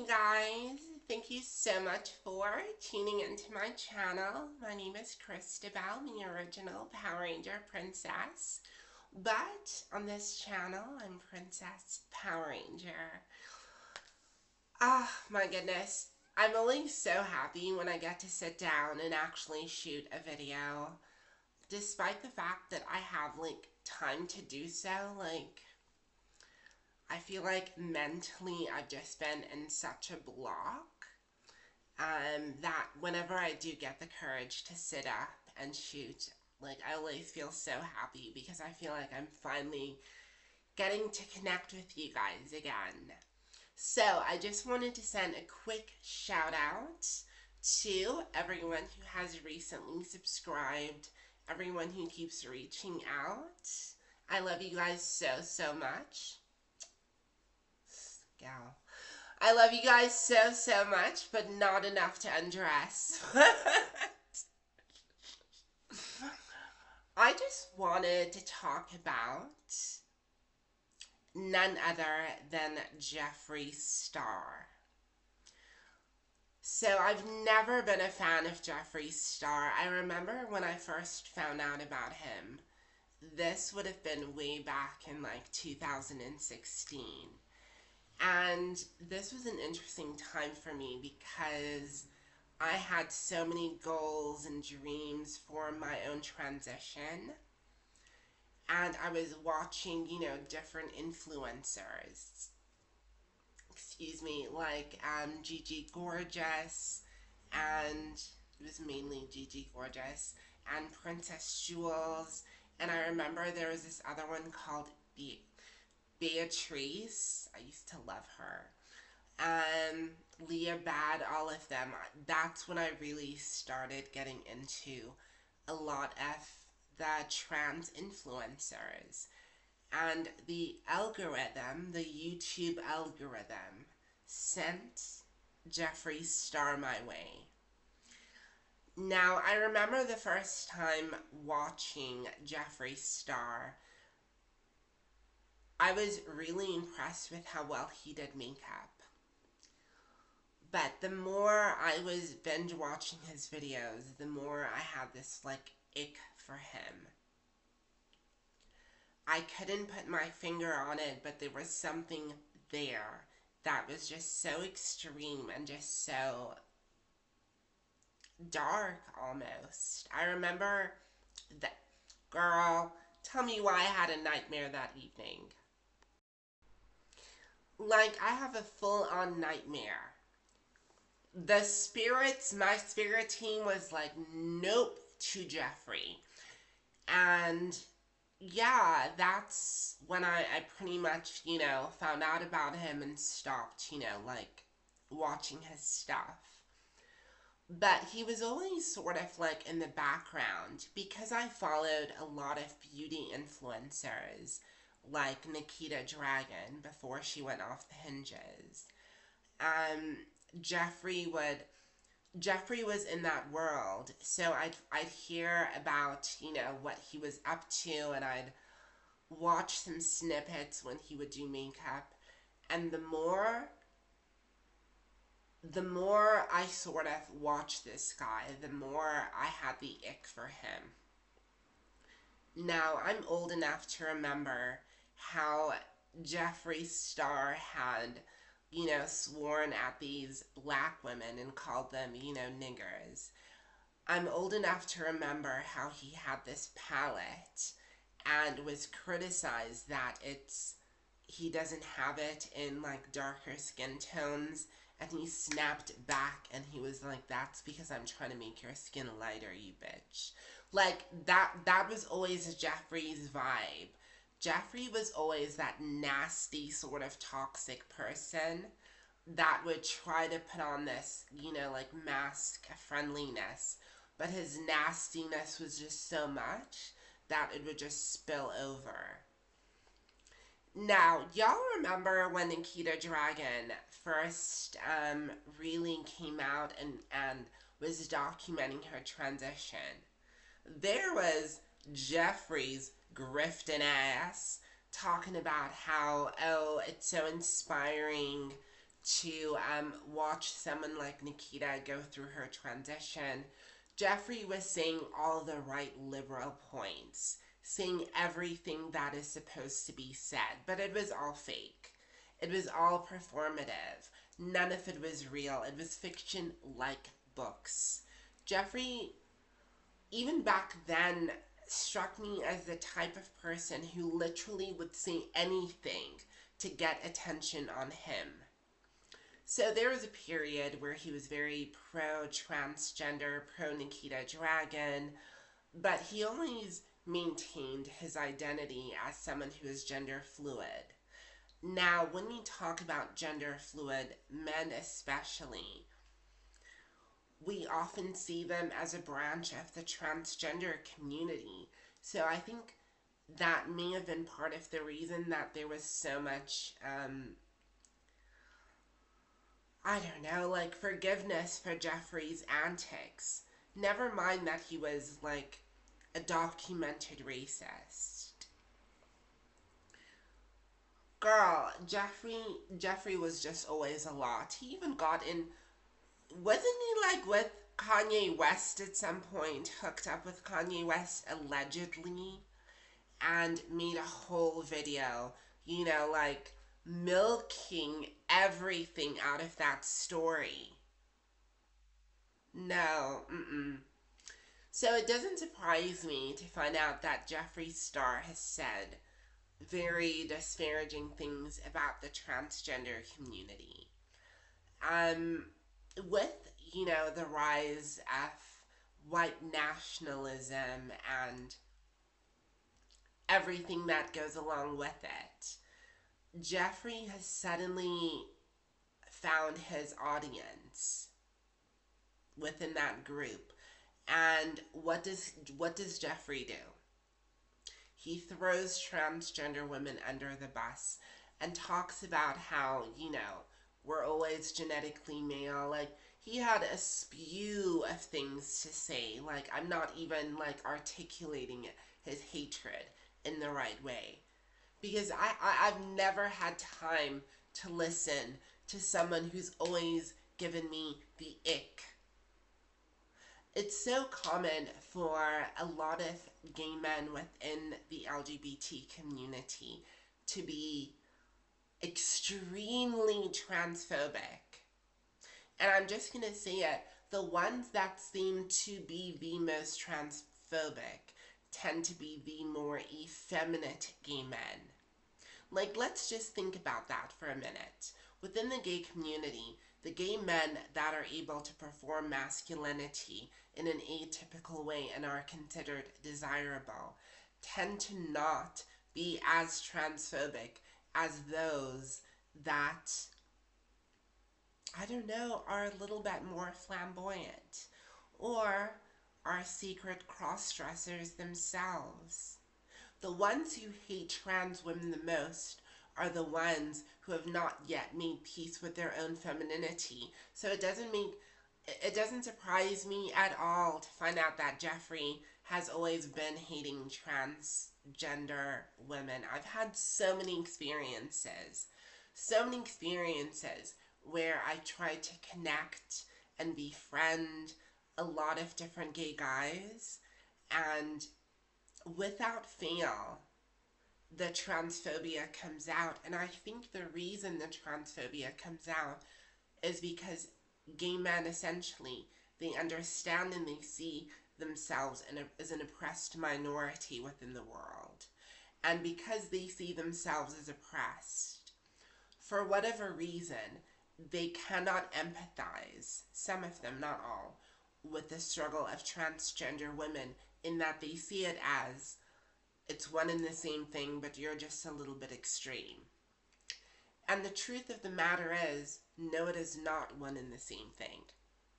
Hey guys, thank you so much for tuning into my channel. My name is Christabel, the original Power Ranger princess. But on this channel, I'm Princess Power Ranger. Ah, my goodness. I'm always so happy when I get to sit down and actually shoot a video. Despite the fact that I have, time to do so, I feel like mentally I've just been in such a block that whenever I do get the courage to sit up and shoot, I always feel so happy because I feel like I'm finally getting to connect with you guys again. So I just wanted to send a quick shout out to everyone who has recently subscribed, everyone who keeps reaching out. I love you guys so much. Gal. I love you guys so much, but not enough to undress. I just wanted to talk about none other than Jeffree Star. So I've never been a fan of Jeffree Star. I remember when I first found out about him. This would have been way back in 2016. And this was an interesting time for me because I had so many goals and dreams for my own transition. And I was watching, different influencers. Excuse me, like Gigi Gorgeous, and it was mainly Gigi Gorgeous, and Princess Jules. And I remember there was this other one called Beatrice. I used to love her. Leah Bad, all of them. That's when I really started getting into a lot of the trans influencers. And the algorithm, the YouTube algorithm, sent Jeffree Star my way. Now, I remember the first time watching Jeffree Star, I was really impressed with how well he did makeup. But the more I was binge watching his videos, the more I had this ick for him. I couldn't put my finger on it, but there was something there that was just so extreme and just so dark almost. I remember that, girl, tell me why I had a nightmare that evening. I have a full-on nightmare. My spirit team was like, nope to Jeffree. And yeah, that's when I pretty much, found out about him and stopped, watching his stuff. But he was always sort of in the background because I followed a lot of beauty influencers like Nikita Dragon before she went off the hinges. Jeffree was in that world, so I'd hear about, what he was up to, and I'd watch some snippets when he would do makeup, and the more I sort of watched this guy, the more I had the ick for him. Now, I'm old enough to remember how Jeffree Star had, sworn at these black women and called them, niggers. I'm old enough to remember how he had this palette and was criticized that he doesn't have it in darker skin tones, and he snapped back and he was like, that's because I'm trying to make your skin lighter, you bitch. That was always Jeffree's vibe. Jeffree was always that nasty sort of toxic person that would try to put on this, mask of friendliness. But his nastiness was just so much that it would just spill over. Now, y'all remember when Nikita Dragon first really came out and was documenting her transition? There was Jeffree's grifting ass talking about how, oh, it's so inspiring to watch someone like Nikita go through her transition, Jeffree was saying all the right liberal points, saying everything that is supposed to be said, but it was all fake. It was all performative. None of it was real. It was fiction like books. Jeffree, even back then, struck me as the type of person who literally would say anything to get attention on him. So there was a period where he was very pro transgender, pro Nikita Dragon, but he always maintained his identity as someone who is gender fluid. Now, when we talk about gender fluid men especially, we often see them as a branch of the transgender community. So I think that may have been part of the reason that there was so much, I don't know, like forgiveness for Jeffree's antics. Never mind that he was like a documented racist. Girl, Jeffree was just always a lot. He even got in, wasn't he like with Kanye West at some point, hooked up with Kanye West allegedly, and made a whole video, like milking everything out of that story. No, mm-mm. So it doesn't surprise me to find out that Jeffree Star has said very disparaging things about the transgender community. Um, with, the rise of white nationalism and everything that goes along with it, Jeffree has suddenly found his audience within that group. And what does Jeffree do? He throws transgender women under the bus and talks about how, we're always genetically male. Like, he had a spew of things to say. Like, I'm not even, like, articulating his hatred in the right way. Because I've never had time to listen to someone who's always given me the ick. It's so common for a lot of gay men within the LGBT community to be extremely transphobic. And I'm just going to say it, the ones that seem to be the most transphobic tend to be the more effeminate gay men. Like, let's just think about that for a minute. Within the gay community, the gay men that are able to perform masculinity in an atypical way and are considered desirable tend to not be as transphobic as those that, I don't know, are a little bit more flamboyant or are secret cross-dressers themselves. The ones who hate trans women the most are the ones who have not yet made peace with their own femininity. So it doesn't surprise me at all to find out that Jeffree has always been hating transgender women. I've had so many experiences where I tried to connect and befriend a lot of different gay guys, and without fail, the transphobia comes out. And I think the reason the transphobia comes out is because gay men essentially, they understand and they see themselves as an oppressed minority within the world. And because they see themselves as oppressed, for whatever reason, they cannot empathize, some of them, not all, with the struggle of transgender women, in that they see it as it's one and the same thing, but you're just a little bit extreme. And the truth of the matter is, no, it is not one and the same thing.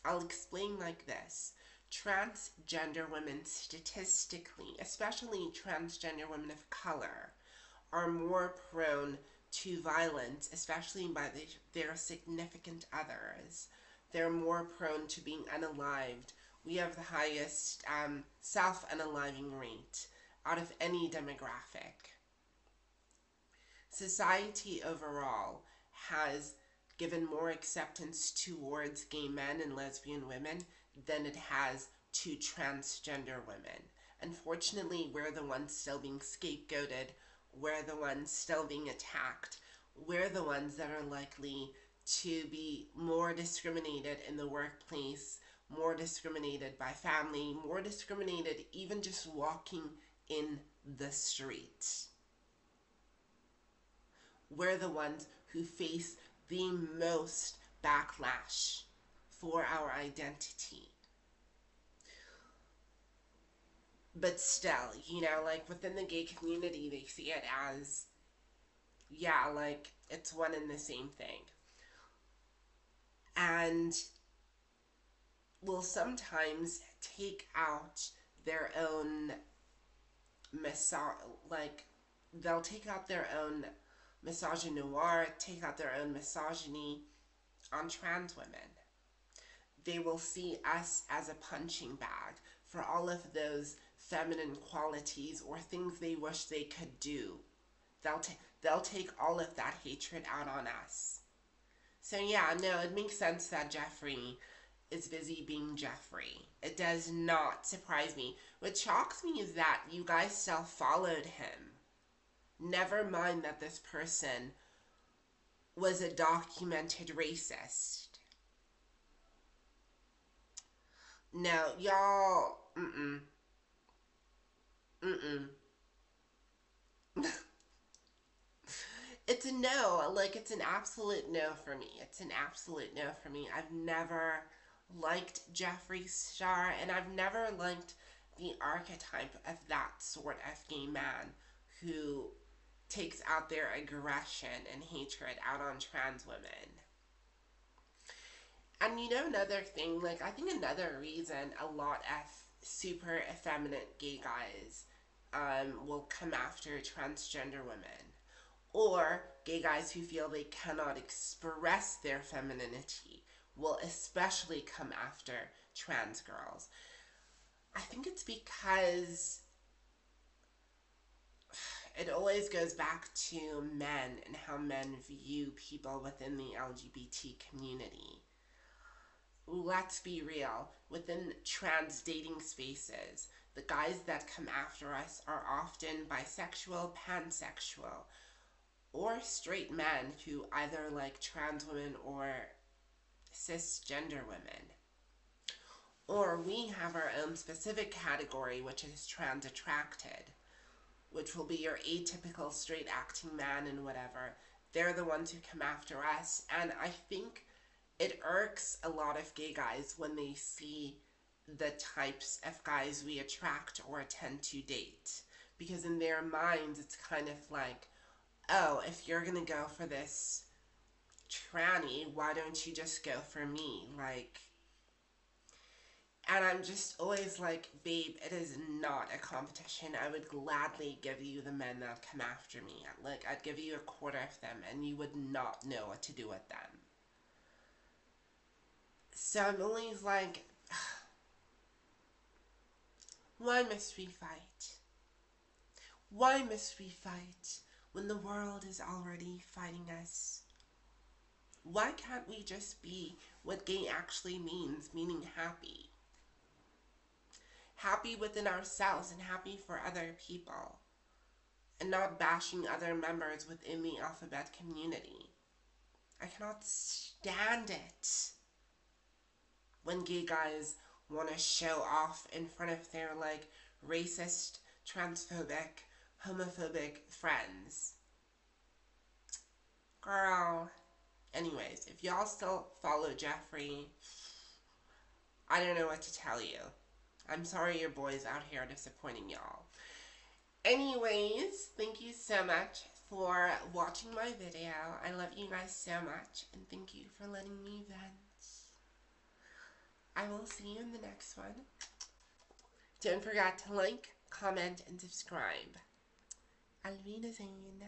I'll explain like this. Transgender women statistically, especially transgender women of color, are more prone to violence, especially by their significant others. They're more prone to being unalived. We have the highest self-unaliving rate out of any demographic. Society overall has given more acceptance towards gay men and lesbian women than it has to transgender women. Unfortunately, we're the ones still being scapegoated, we're the ones still being attacked, we're the ones that are likely to be more discriminated in the workplace, more discriminated by family, more discriminated even just walking in the street. We're the ones who face the most backlash for our identity. But still, like within the gay community, they see it as, yeah, like it's one and the same thing. And will sometimes take out their own like they'll take out their own misogynoir, take out their own misogyny on trans women. They will see us as a punching bag for all of those feminine qualities or things they wish they could do. They'll take all of that hatred out on us. So yeah, no, it makes sense that Jeffrey is busy being Jeffrey. It does not surprise me. What shocks me is that you guys still followed him. Never mind that this person was a documented racist. No, y'all, mm-mm. It's a no. Like, it's an absolute no for me. It's an absolute no for me. I've never liked Jeffree Star, and I've never liked the archetype of that sort of gay man who takes out their aggression and hatred out on trans women. And another thing, like, I think another reason a lot of super effeminate gay guys will come after transgender women, or gay guys who feel they cannot express their femininity will especially come after trans girls. I think it's because it always goes back to men and how men view people within the LGBT community. Let's be real, within trans dating spaces, the guys that come after us are often bisexual, pansexual, or straight men who either like trans women or cisgender women. Or we have our own specific category, which is trans attracted, which will be your atypical straight acting man and whatever. They're the ones who come after us, and I think it irks a lot of gay guys when they see the types of guys we attract or tend to date. Because in their minds, it's kind of like, oh, if you're gonna go for this tranny, why don't you just go for me? Like, and I'm just always like, babe, it is not a competition. I would gladly give you the men that come after me. Like, I'd give you a quarter of them, and you would not know what to do with them. So I'm always like, why must we fight? Why must we fight when the world is already fighting us? Why can't we just be what gay actually means, meaning happy? Happy within ourselves and happy for other people, and not bashing other members within the alphabet community. I cannot stand it when gay guys want to show off in front of their like racist, transphobic, homophobic friends. Girl. Anyways, if y'all still follow Jeffree, I don't know what to tell you. I'm sorry your boy's out here disappointing y'all. Anyways, thank you so much for watching my video. I love you guys so much, and thank you for letting me vent. I will see you in the next one. Don't forget to like, comment, and subscribe. Alvina Zane.